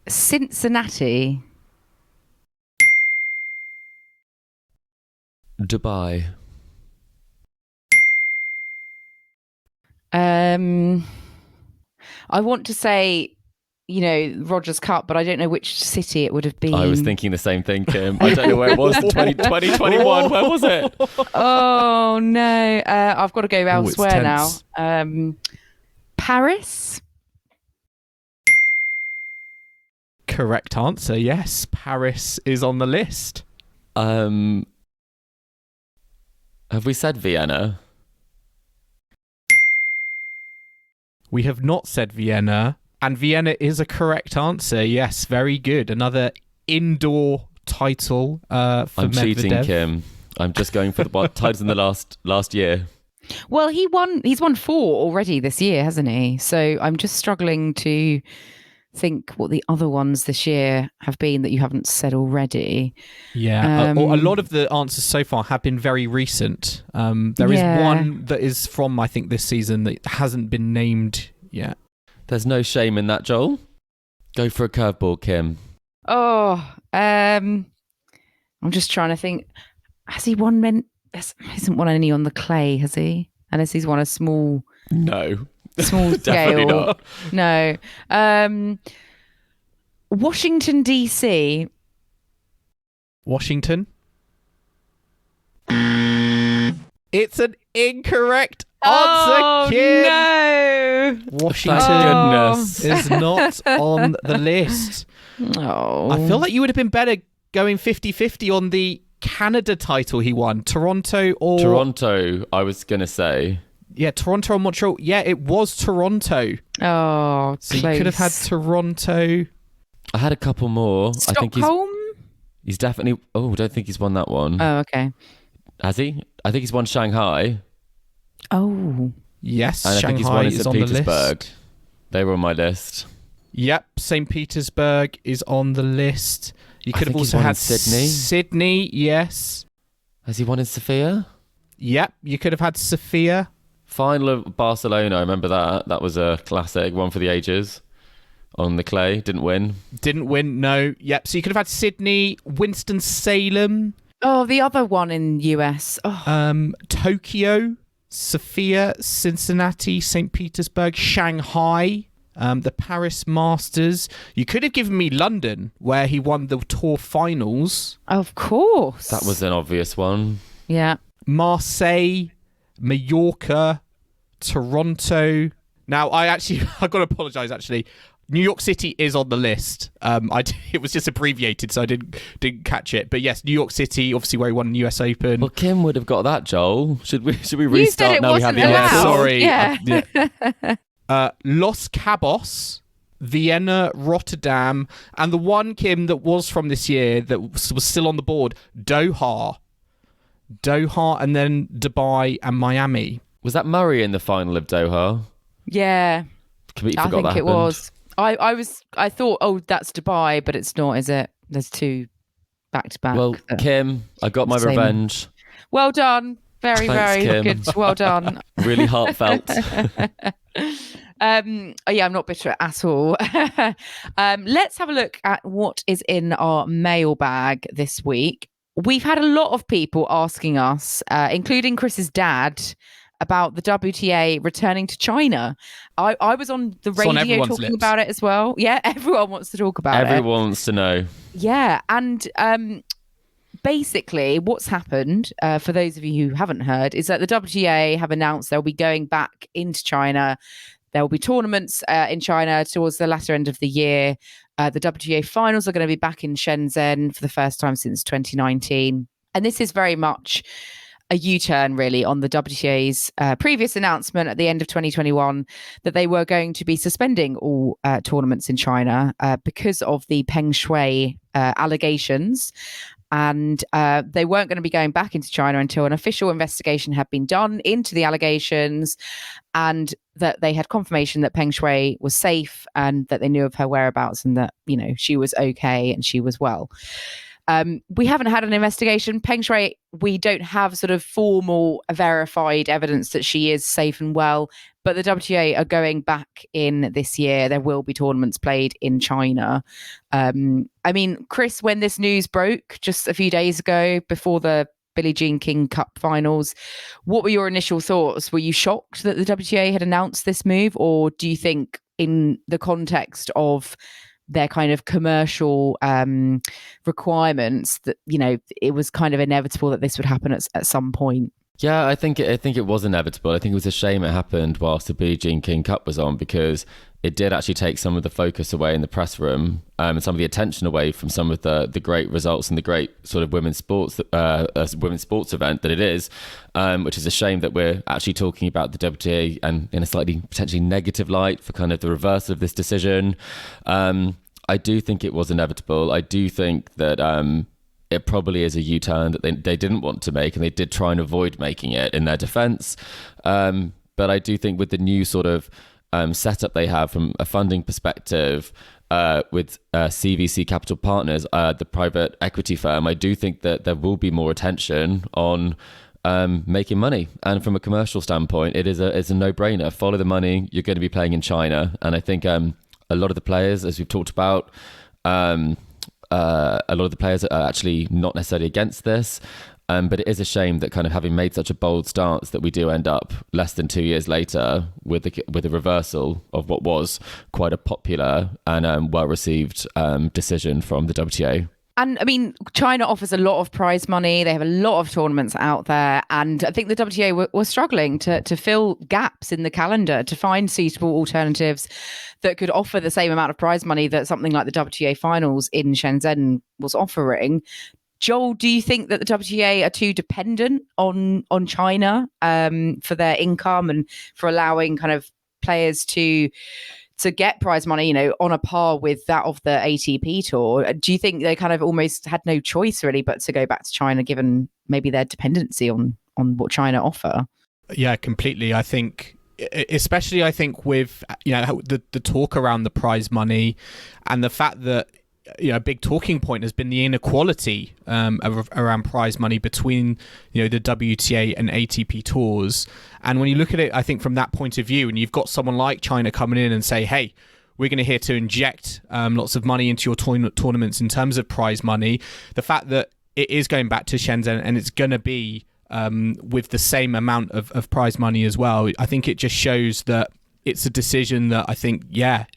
Cincinnati. Dubai. I want to say, Rogers Cup, but I don't know which city it would have been. I was thinking the same thing, Kim. I don't know where it was. 2021. Where was it? Oh, no. I've got to go elsewhere now. Paris? Correct answer. Yes, Paris is on the list. Have we said Vienna? We have not said Vienna, and Vienna is a correct answer. Yes, very good. Another indoor title for I'm Medvedev. cheating, Kim. I'm just going for the titles in the last year. Well, he's won 4 already this year, hasn't he? So I'm just struggling to think what the other ones this year have been that you haven't said already. Yeah, a lot of the answers so far have been very recent. There is one that is from, I think, this season that hasn't been named yet. There's no shame in that, Joel. Go for a curveball, Kim. Oh, I'm just trying to think. Has he won? He hasn't won any on the clay, has he? Unless he's won a small Definitely scale. not. No. Washington DC. Washington. It's an incorrect answer, Kim. No. Washington Goodness. is not on the list. Oh. I feel like you would have been better going 50-50 on the Canada title he won. Toronto, I was going to say. Yeah, Toronto or Montreal. Yeah, it was Toronto. Oh, So close. you could have had Toronto. I had a couple more. Stockholm? I think he's definitely... Oh, I don't think he's won that one. Oh, okay. Has he? I think he's won Shanghai. Oh. Yes, And I think he's won in is St. on the Petersburg. list. They were on my list. Yep, St. Petersburg is on the list. You could have think he's also won in had Sydney. Sydney, yes. Has he won in Sofia? Yep, you could have had Sofia. Final of Barcelona, I remember that. That was a classic, one for the ages. On the clay, didn't win. Didn't win, no. Yep, so you could have had Sydney, Winston-Salem. Oh, the other one in US. Oh. Tokyo, Sofia, Cincinnati, St. Petersburg, Shanghai, the Paris Masters. You could have given me London, where he won the tour finals. Of course. That was an obvious one. Yeah. Marseille, Mallorca, Toronto. Now, I've got to apologise, actually. New York City is on the list. It was just abbreviated, so I didn't catch it. But yes, New York City, obviously where he won the US Open. Well, Kim would have got that, Joel. Should we You said restart it now we have wasn't the allowed. answer? Sorry. Yeah. Los Cabos, Vienna, Rotterdam, and the one, Kim, that was from this year that was still on the board, Doha, and then Dubai and Miami. Was that Murray in the final of Doha? Yeah. Completely I forgot think that it happened. was. I thought, oh, that's Dubai, but it's not, is it? There's 2 back-to-back. Well, Kim, I got my Same. revenge. Well done. Very, Thanks, very Kim. good. Well done. Really heartfelt. I'm not bitter at all. Let's have a look at what is in our mailbag this week. We've had a lot of people asking us, including Chris's dad, about the WTA returning to China. I was on the radio talking about it as well. Yeah, everyone wants to talk about it. Everyone wants to know. Yeah, and basically what's happened, for those of you who haven't heard, is that the WTA have announced they'll be going back into China. There will be tournaments in China towards the latter end of the year. The WTA finals are going to be back in Shenzhen for the first time since 2019. And this is very much a U-turn, really, on the WTA's previous announcement at the end of 2021 that they were going to be suspending all tournaments in China because of the Peng Shuai allegations. And they weren't going to be going back into China until an official investigation had been done into the allegations, and that they had confirmation that Peng Shuai was safe and that they knew of her whereabouts and that, you know, she was okay and she was well. We haven't had an investigation. Peng Shuai, we don't have sort of formal verified evidence that she is safe and well, but the WTA are going back in this year. There will be tournaments played in China. I mean, Chris, when this news broke just a few days ago before the Billie Jean King Cup finals, what were your initial thoughts? Were you shocked that the WTA had announced this move, or do you think in the context of their kind of commercial requirements that, you know, it was kind of inevitable that this would happen at some point? Yeah, I think it was inevitable. I think it was a shame it happened whilst the Billie Jean King Cup was on, because it did actually take some of the focus away in the press room, and some of the attention away from some of the great results and the great sort of women's sports event that it is, which is a shame that we're actually talking about the WTA and in a slightly potentially negative light for kind of the reverse of this decision. I do think it was inevitable. I do think that it probably is a U-turn that they didn't want to make, and they did try and avoid making it in their defense. But I do think with the new sort of setup they have from a funding perspective with CVC Capital Partners, the private equity firm, I do think that there will be more attention on making money. And from a commercial standpoint, it's a no-brainer. Follow the money. You're going to be playing in China. And I think a lot of the players, as we've talked about, a lot of the players are actually not necessarily against this, but it is a shame that kind of having made such a bold stance that we do end up less than 2 years later with a reversal of what was quite a popular and well-received decision from the WTA. And I mean, China offers a lot of prize money. They have a lot of tournaments out there. And I think the WTA were struggling to fill gaps in the calendar, to find suitable alternatives that could offer the same amount of prize money that something like the WTA finals in Shenzhen was offering. Joel, do you think that the WTA are too dependent on China for their income and for allowing kind of players to get prize money, you know, on a par with that of the ATP tour? Do you think they kind of almost had no choice really but to go back to China, given maybe their dependency on what China offer? Yeah, completely. I think, especially with, you know, the talk around the prize money and the fact that, you know, a big talking point has been the inequality around prize money between, you know, the WTA and ATP tours. And when you look at it, I think from that point of view, and you've got someone like China coming in and say, hey, we're going to here to inject lots of money into your tournaments in terms of prize money. The fact that it is going back to Shenzhen and it's going to be with the same amount of prize money as well, I think it just shows that it's a decision that I think,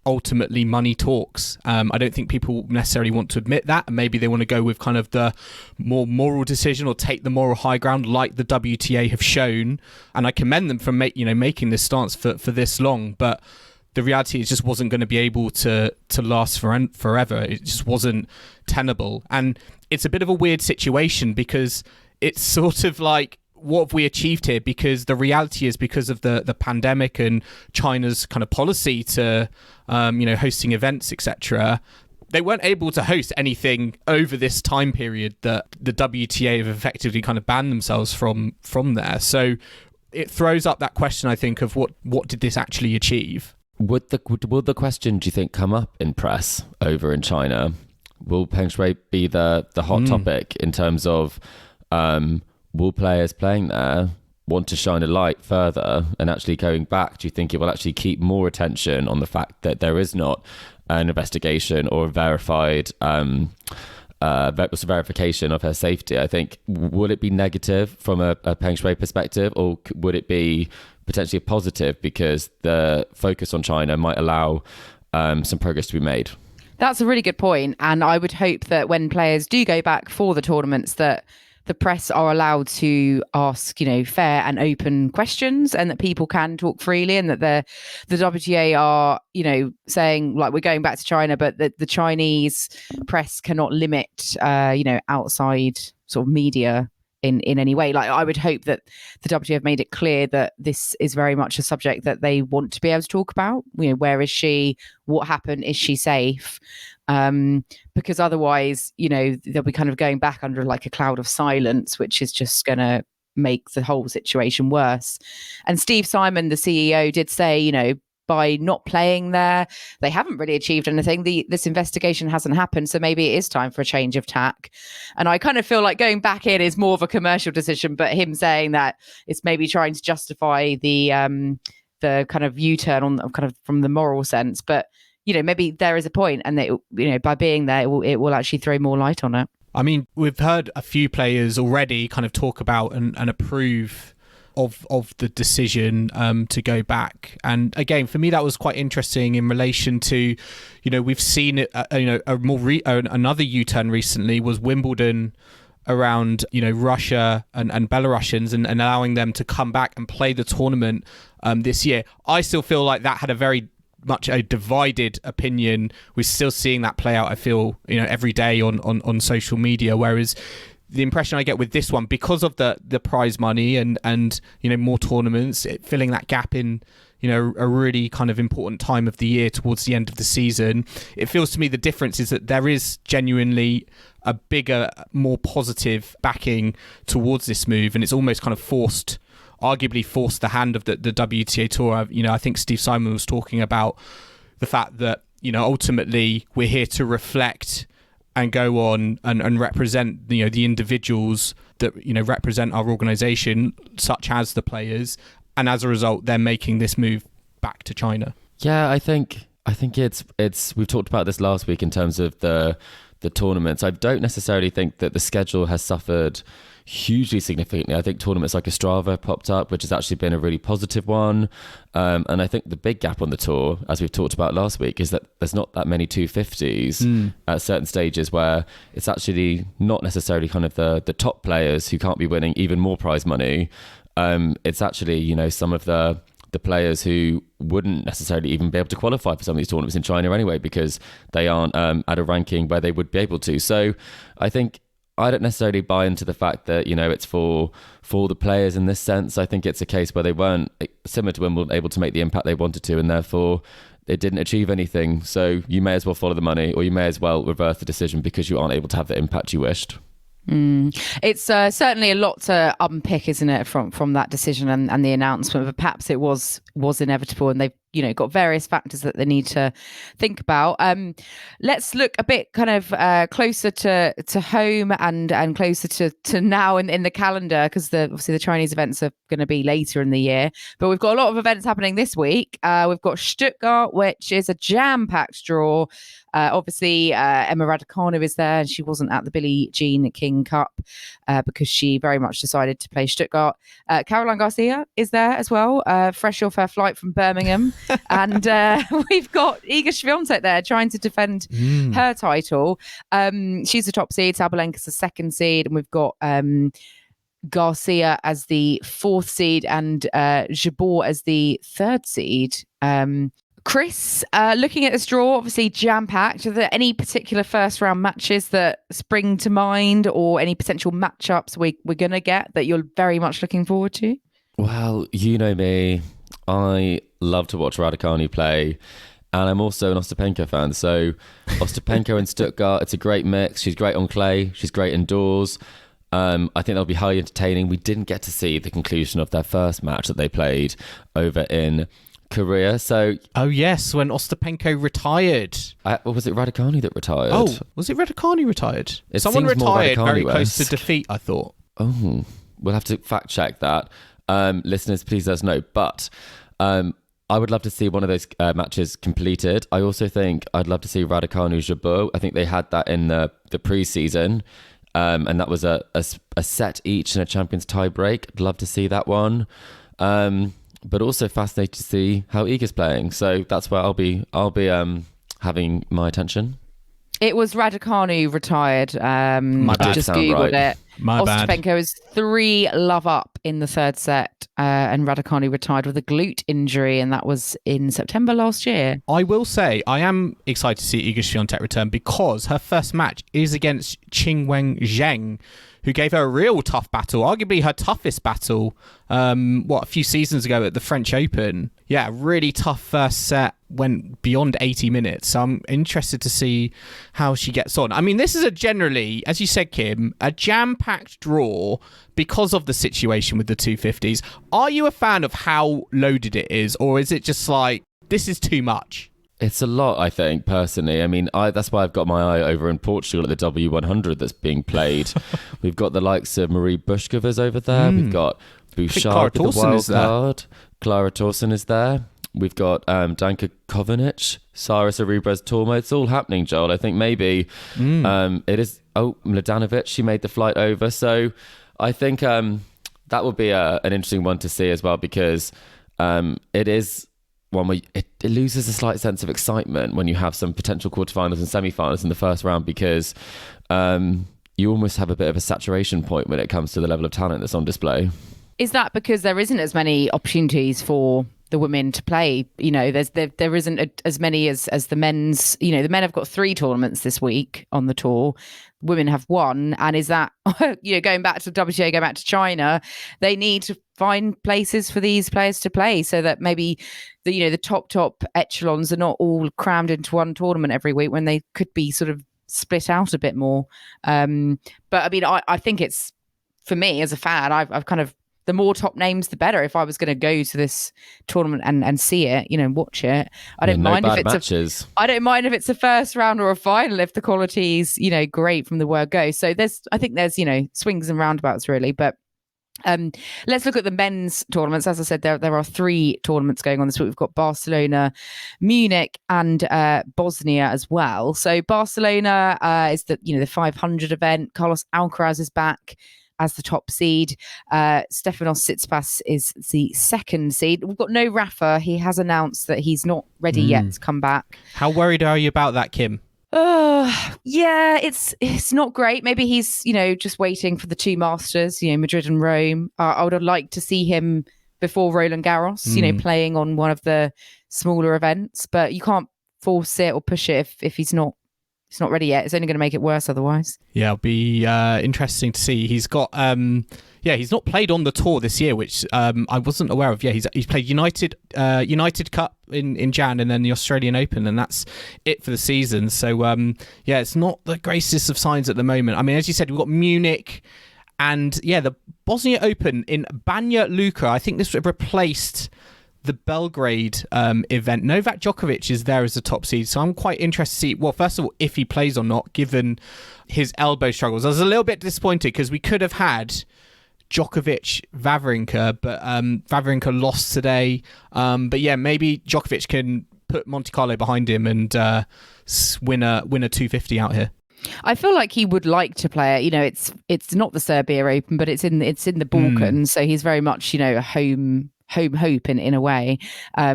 ultimately money talks. I don't think people necessarily want to admit that, and maybe they want to go with kind of the more moral decision or take the moral high ground, like the WTA have shown. And I commend them for making this stance for this long. But the reality is, just wasn't going to be able to last forever. It just wasn't tenable, and it's a bit of a weird situation because it's sort of like, what have we achieved here? Because the reality is, because of the pandemic and China's kind of policy to, hosting events, etc., they weren't able to host anything over this time period that the WTA have effectively kind of banned themselves from there. So it throws up that question, I think, of what did this actually achieve? Will the question, do you think, come up in press over in China? Will Peng Shuai be the hot topic in terms of will players playing there want to shine a light further and actually going back? Do you think it will actually keep more attention on the fact that there is not an investigation or a verified verification of her safety? I think, would it be negative from a Peng Shuai perspective, or would it be potentially a positive because the focus on China might allow some progress to be made? That's a really good point. And I would hope that when players do go back for the tournaments, that the press are allowed to ask, fair and open questions, and that people can talk freely, and that the WTA are, saying, like, we're going back to China, but that the Chinese press cannot limit, outside sort of media in any way. Like, I would hope that the WTA have made it clear that this is very much a subject that they want to be able to talk about. Where is she? What happened? Is she safe? Because otherwise, they'll be kind of going back under like a cloud of silence, which is just going to make the whole situation worse. And Steve Simon, the CEO, did say, by not playing there, they haven't really achieved anything. This investigation hasn't happened, so maybe it is time for a change of tack. And I kind of feel like going back in is more of a commercial decision, but him saying that it's maybe trying to justify the kind of U-turn on kind of from the moral sense. But maybe there is a point, and that, by being there, it will actually throw more light on it. I mean, we've heard a few players already kind of talk about and approve of the decision to go back. And again, for me, that was quite interesting in relation to, we've seen it, another U-turn recently was Wimbledon around, Russia and Belarusians and allowing them to come back and play the tournament this year. I still feel like that had a very much a divided opinion. We're still seeing that play out, I feel, every day on social media, whereas the impression I get with this one, because of the prize money and more tournaments, filling that gap in a really kind of important time of the year towards the end of the season, it feels to me the difference is that there is genuinely a bigger, more positive backing towards this move, and it's almost kind of arguably forced the hand of the WTA Tour. I think Steve Simon was talking about the fact that ultimately we're here to reflect and go on and represent the individuals that represent our organisation, such as the players, and as a result they're making this move back to China. Yeah, I think it's we've talked about this last week in terms of the tournaments. I don't necessarily think that the schedule has suffered hugely significantly. I think tournaments like Ostrava popped up, which has actually been a really positive one. And I think the big gap on the tour, as we've talked about last week, is that there's not that many 250s at certain stages where it's actually not necessarily kind of the top players who can't be winning even more prize money. It's actually, some of the players who wouldn't necessarily even be able to qualify for some of these tournaments in China anyway, because they aren't at a ranking where they would be able to. So I think I don't necessarily buy into the fact that, it's for the players in this sense. I think it's a case where they weren't, similar to Wimbledon, able to make the impact they wanted to, and therefore it didn't achieve anything. So you may as well follow the money, or you may as well reverse the decision because you aren't able to have the impact you wished. It's certainly a lot to unpick, isn't it, from that decision and the announcement, but perhaps it was inevitable, and they've got various factors that they need to think about. Let's look a bit kind of closer to home and closer to now in the calendar, because obviously the Chinese events are going to be later in the year, but we've got a lot of events happening this week. We've got Stuttgart, which is a jam-packed draw. Obviously, Emma Raducanu is there, and she wasn't at the Billie Jean King Cup because she very much decided to play Stuttgart. Caroline Garcia is there as well, fresh off her flight from Birmingham. And we've got Iga Swiatek there trying to defend her title. She's the top seed, Sabalenka's the second seed, and we've got Garcia as the fourth seed and Jabeur as the third seed. Chris, looking at this draw, obviously jam-packed, are there any particular first-round matches that spring to mind, or any potential matchups we're going to get that you're very much looking forward to? Well, you know me. I love to watch Raducanu play, and I'm also an Ostapenko fan. So Ostapenko in Stuttgart, it's a great mix. She's great on clay. She's great indoors. I think they'll be highly entertaining. We didn't get to see the conclusion of their first match that they played over in Korea. So, oh yes, when Ostapenko retired. Was it Raducanu that retired? Oh, was it Raducanu retired? Someone seems more retired very Raducanu-esque. close to defeat, I thought. Oh, we'll have to fact check that. Listeners, please let us know. But I would love to see one of those matches completed. I also think I'd love to see Raducanu Jabeur. I think they had that in the pre-season, and that was a set each in a Champions tie break. I'd love to see that one. But also fascinated to see how Iga's playing. So that's where I'll be having my attention. It was Raducanu retired. My bad. Just Sound Googled right. it. My bad. Ostapenko is 3-love up in the third set, and Raducanu retired with a glute injury, and that was in September last year. I will say I am excited to see Iga Swiatek return, because her first match is against Qingwen Zheng, who gave her a real tough battle, arguably her toughest battle, a few seasons ago at the French Open. Yeah, really tough first set, went beyond 80 minutes. So I'm interested to see how she gets on. I mean, this is generally, as you said, Kim, a jam-packed draw because of the situation with the 250s. Are you a fan of how loaded it is, or is it just like, this is too much? It's a lot, I think, personally. I mean, that's why I've got my eye over in Portugal at the W100 that's being played. We've got the likes of Marie Bushkovas over there. We've got Bouchard with the wild card. Clara Tauson is there. We've got Danka Kovanic, Sara Cerebres Tormo. It's all happening, Joel. I think maybe it is... Oh, Mladenovic, she made the flight over. So I think that would be an interesting one to see as well, because it is... one where it loses a slight sense of excitement when you have some potential quarterfinals and semi-finals in the first round, because you almost have a bit of a saturation point when it comes to the level of talent that's on display. Is that because there isn't as many opportunities for the women to play? You know, there isn't as many as the men's. You know, the men have got 3 tournaments this week on the tour. Women have 1. And is that, you know, going back to WTA, going back to China, they need to find places for these players to play so that maybe the top echelons are not all crammed into one tournament every week when they could be sort of split out a bit more. But I mean, I think it's, for me as a fan, I've kind of, the more top names, the better. If I was going to go to this tournament and see it, you know, watch it, I don't mind if it's I don't mind if it's a first round or a final if the quality's, you know, great from the word go. So I think there's, you know, swings and roundabouts really. But let's look at the men's tournaments. As I said, there are 3 tournaments going on this week. We've got Barcelona, Munich, and Bosnia as well. So Barcelona is the 500 event. Carlos Alcaraz is back as the top seed. Stefanos Tsitsipas is the 2nd seed. We've got no Rafa. He has announced that he's not ready yet to come back. How worried are you about that, Kim? Yeah, it's not great. Maybe he's, you know, just waiting for the 2 Masters, you know, Madrid and Rome. I would have liked to see him before Roland Garros, you know, playing on one of the smaller events, but you can't force it or push it if he's not ready yet. It's only going to make it worse otherwise. Yeah, it'll be interesting to see. He's got, he's not played on the tour this year, which I wasn't aware of. Yeah, he's played United Cup in Jan and then the Australian Open, and that's it for the season. So, it's not the greatest of signs at the moment. I mean, as you said, we've got Munich and, the Bosnia Open in Banja Luka. I think this replaced the Belgrade event. Novak Djokovic is there as a top seed, so I'm quite interested to see, well, first of all, if he plays or not, given his elbow struggles. I was a little bit disappointed because we could have had Djokovic Wawrinka, but Wawrinka lost today. But yeah, maybe Djokovic can put Monte Carlo behind him and win a 250 out here. I feel like he would like to play it. You know, it's not the Serbia Open, but it's in the Balkans, so he's very much, you know, a home hope in a way.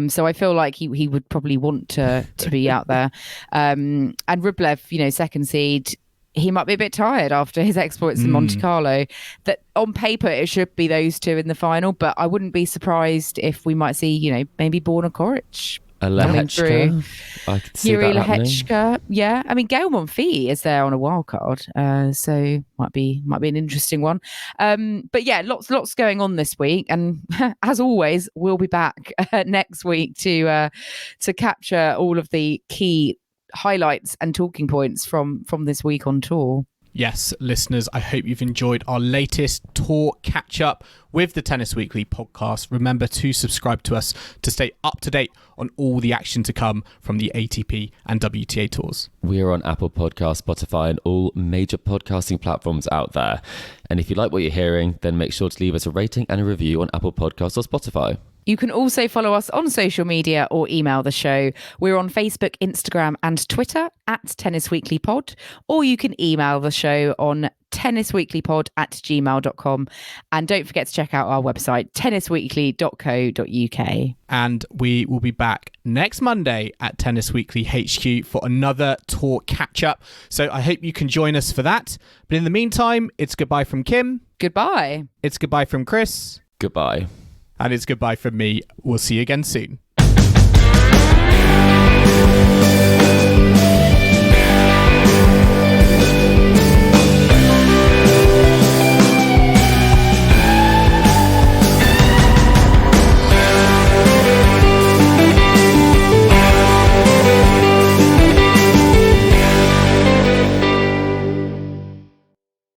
So I feel like he would probably want to be out there. And Rublev, you know, 2nd seed, he might be a bit tired after his exploits in Monte Carlo. That on paper it should be those 2 in the final, but I wouldn't be surprised if we might see, you know, maybe Borna Coric coming through. I could see Yuri that Lehechka, yeah. I mean, Gael Monfils is there on a wild card, so might be an interesting one. But yeah, lots going on this week, and as always, we'll be back next week to capture all of the key highlights and talking points from this week on tour. Yes, listeners, I hope you've enjoyed our latest tour catch-up with the Tennis Weekly podcast. Remember to subscribe to us to stay up to date on all the action to come from the ATP and WTA tours. We are on Apple Podcasts, Spotify, and all major podcasting platforms out there. And if you like what you're hearing, then make sure to leave us a rating and a review on Apple Podcasts or Spotify. You can also follow us on social media or email the show. We're on Facebook, Instagram and Twitter @TennisWeeklyPod, or you can email the show on tennisweeklypod@gmail.com. And don't forget to check out our website, tennisweekly.co.uk. And we will be back next Monday at Tennis Weekly HQ for another tour catch-up. So I hope you can join us for that. But in the meantime, it's goodbye from Kim. Goodbye. It's goodbye from Chris. Goodbye. And it's goodbye from me. We'll see you again soon.